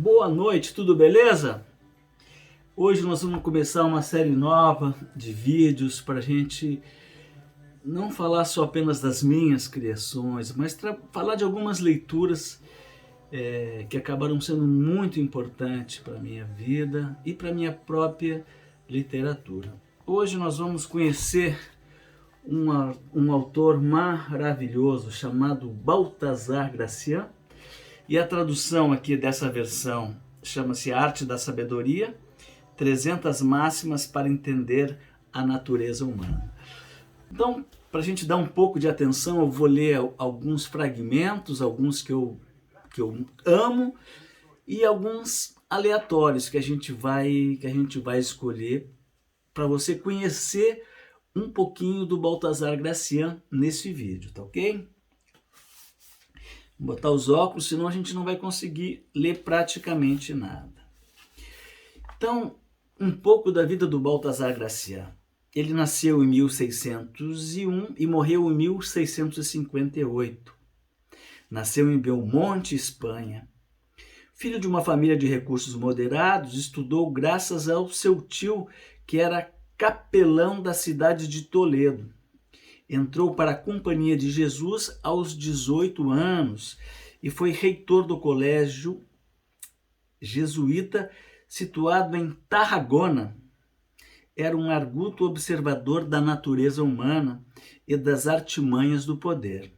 Boa noite, tudo beleza? Hoje nós vamos começar uma série nova de vídeos para a gente não falar só apenas das minhas criações, mas falar de algumas leituras que acabaram sendo muito importantes para a minha vida e para a minha própria literatura. Hoje nós vamos conhecer um autor maravilhoso chamado Baltasar Gracián, e a tradução aqui dessa versão chama-se Arte da Sabedoria, 300 máximas para entender a natureza humana. Então, para a gente dar um pouco de atenção, eu vou ler alguns fragmentos, alguns que eu amo, e alguns aleatórios que a gente vai escolher para você conhecer um pouquinho do Baltasar Gracián nesse vídeo, tá ok? Vou botar os óculos, senão a gente não vai conseguir ler praticamente nada. Então, um pouco da vida do Baltasar Gracián. Ele nasceu em 1601 e morreu em 1658. Nasceu em Belmonte, Espanha. Filho de uma família de recursos moderados, estudou graças ao seu tio, que era capelão da cidade de Toledo. Entrou para a Companhia de Jesus aos 18 anos e foi reitor do colégio jesuíta situado em Tarragona. Era um arguto observador da natureza humana e das artimanhas do poder,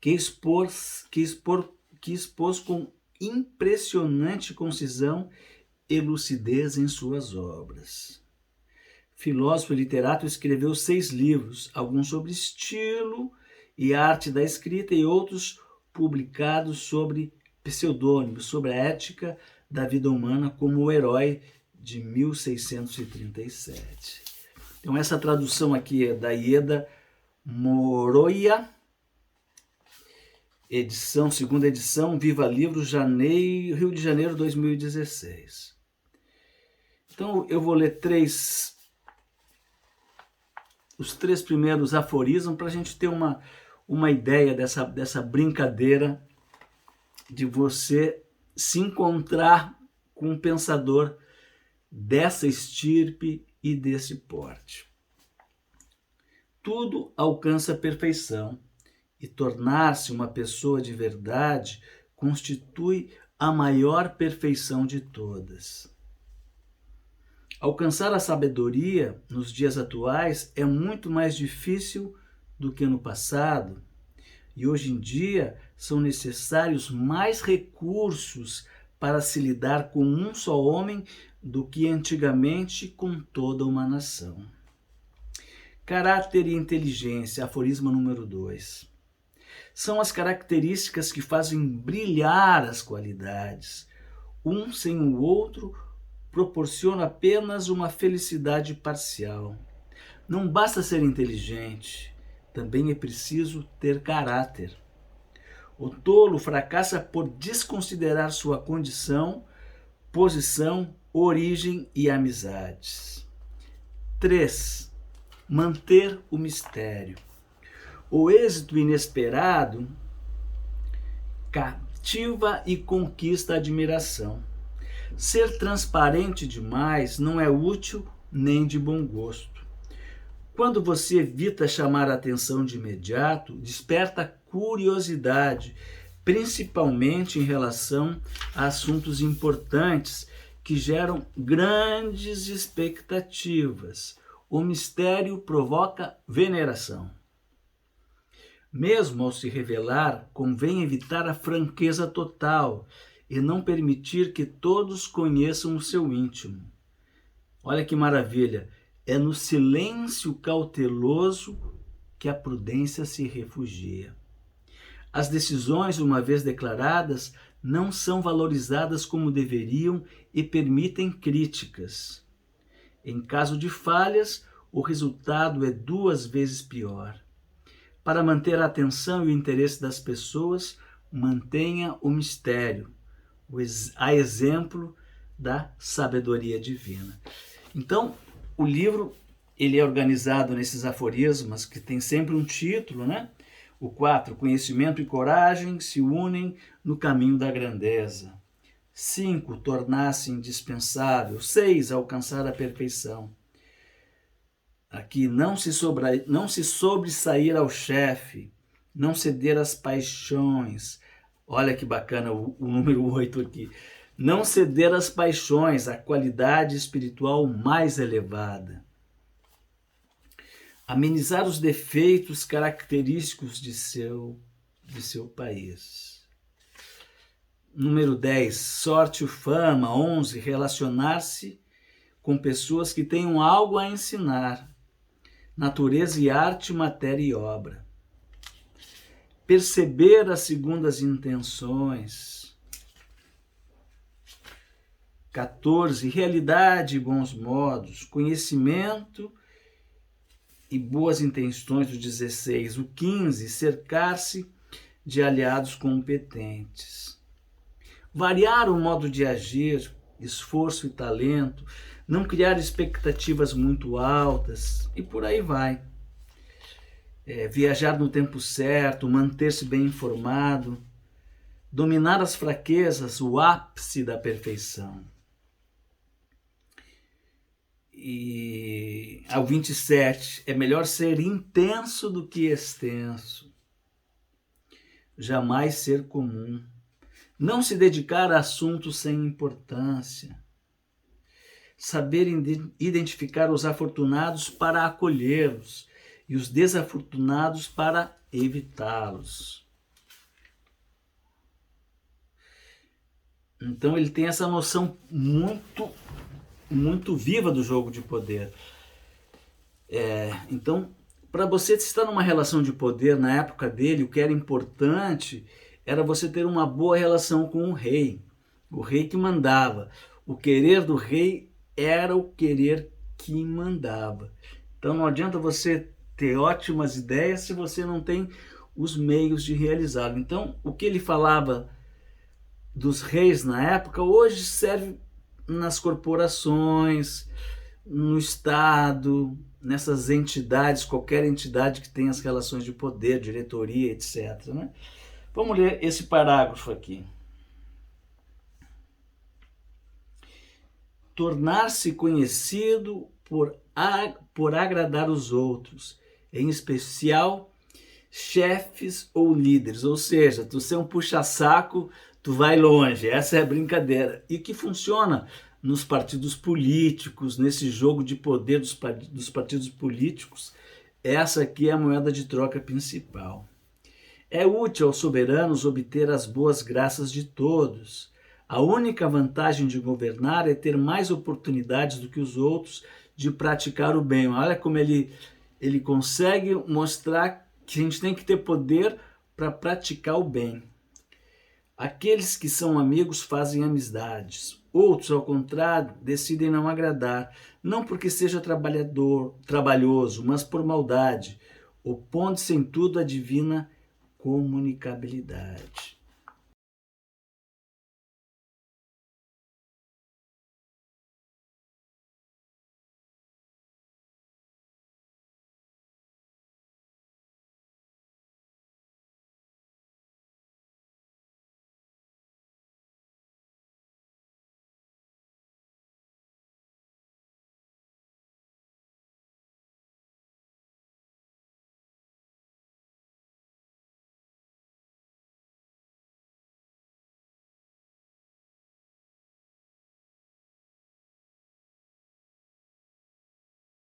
que expôs com impressionante concisão e lucidez em suas obras. Filósofo e literato, escreveu 6 livros, alguns sobre estilo e arte da escrita e outros publicados sobre pseudônimos, sobre a ética da vida humana, como O Herói, de 1637. Então essa tradução aqui é da Ieda Moroia, segunda edição, Viva Livros, Rio de Janeiro 2016. Então eu vou ler os 3 primeiros aforismos para a gente ter uma ideia dessa brincadeira de você se encontrar com um pensador dessa estirpe e desse porte. Tudo alcança a perfeição e tornar-se uma pessoa de verdade constitui a maior perfeição de todas. Alcançar a sabedoria nos dias atuais é muito mais difícil do que no passado, e hoje em dia são necessários mais recursos para se lidar com um só homem do que antigamente com toda uma nação. Caráter e inteligência, aforismo número 2. São as características que fazem brilhar as qualidades. Um sem o outro proporciona apenas uma felicidade parcial. Não basta ser inteligente, também é preciso ter caráter. O tolo fracassa por desconsiderar sua condição, posição, origem e amizades. 3. Manter o mistério. O êxito inesperado cativa e conquista a admiração. Ser transparente demais não é útil nem de bom gosto. Quando você evita chamar a atenção de imediato, desperta curiosidade, principalmente em relação a assuntos importantes que geram grandes expectativas. O mistério provoca veneração. Mesmo ao se revelar, convém evitar a franqueza total e não permitir que todos conheçam o seu íntimo. Olha que maravilha! É no silêncio cauteloso que a prudência se refugia. As decisões, uma vez declaradas, não são valorizadas como deveriam e permitem críticas. Em caso de falhas, o resultado é 2 vezes pior. Para manter a atenção e o interesse das pessoas, mantenha o mistério, a exemplo da sabedoria divina. Então, o livro ele é organizado nesses aforismos que tem sempre um título, né? O 4, conhecimento e coragem se unem no caminho da grandeza. 5. Tornar-se indispensável. 6. Alcançar a perfeição. Aqui, não se sobressair ao chefe, não ceder às paixões. Olha que bacana o número 8 aqui. Não ceder às paixões, a qualidade espiritual mais elevada. Amenizar os defeitos característicos de seu país. Número 10, sorte e fama. 11, relacionar-se com pessoas que tenham algo a ensinar. Natureza e arte, matéria e obra. Perceber as segundas intenções. 14, realidade e bons modos. Conhecimento e boas intenções. O 16. O 15, cercar-se de aliados competentes. Variar o modo de agir, esforço e talento, não criar expectativas muito altas e por aí vai. Viajar no tempo certo, manter-se bem informado, dominar as fraquezas, o ápice da perfeição. E ao 27, é melhor ser intenso do que extenso, jamais ser comum. Não se dedicar a assuntos sem importância. Saber identificar os afortunados para acolhê-los e os desafortunados para evitá-los. Então ele tem essa noção muito viva do jogo de poder. Então, para você estar numa relação de poder na época dele, o que era importante era você ter uma boa relação com o rei que mandava. O querer do rei era o querer que mandava. Então não adianta você ter ótimas ideias se você não tem os meios de realizá-lo. Então o que ele falava dos reis na época, hoje serve nas corporações, no Estado, nessas entidades, qualquer entidade que tenha as relações de poder, diretoria, etc. Né? Vamos ler esse parágrafo aqui. Tornar-se conhecido por agradar os outros, em especial chefes ou líderes. Ou seja, tu ser um puxa-saco, tu vai longe. Essa é a brincadeira. E que funciona nos partidos políticos, nesse jogo de poder dos partidos políticos. Essa aqui é a moeda de troca principal. É útil aos soberanos obter as boas graças de todos. A única vantagem de governar é ter mais oportunidades do que os outros de praticar o bem. Olha como ele consegue mostrar que a gente tem que ter poder para praticar o bem. Aqueles que são amigos fazem amizades. Outros, ao contrário, decidem não agradar, não porque seja trabalhoso, mas por maldade, opondo-se em tudo à divina comunicabilidade.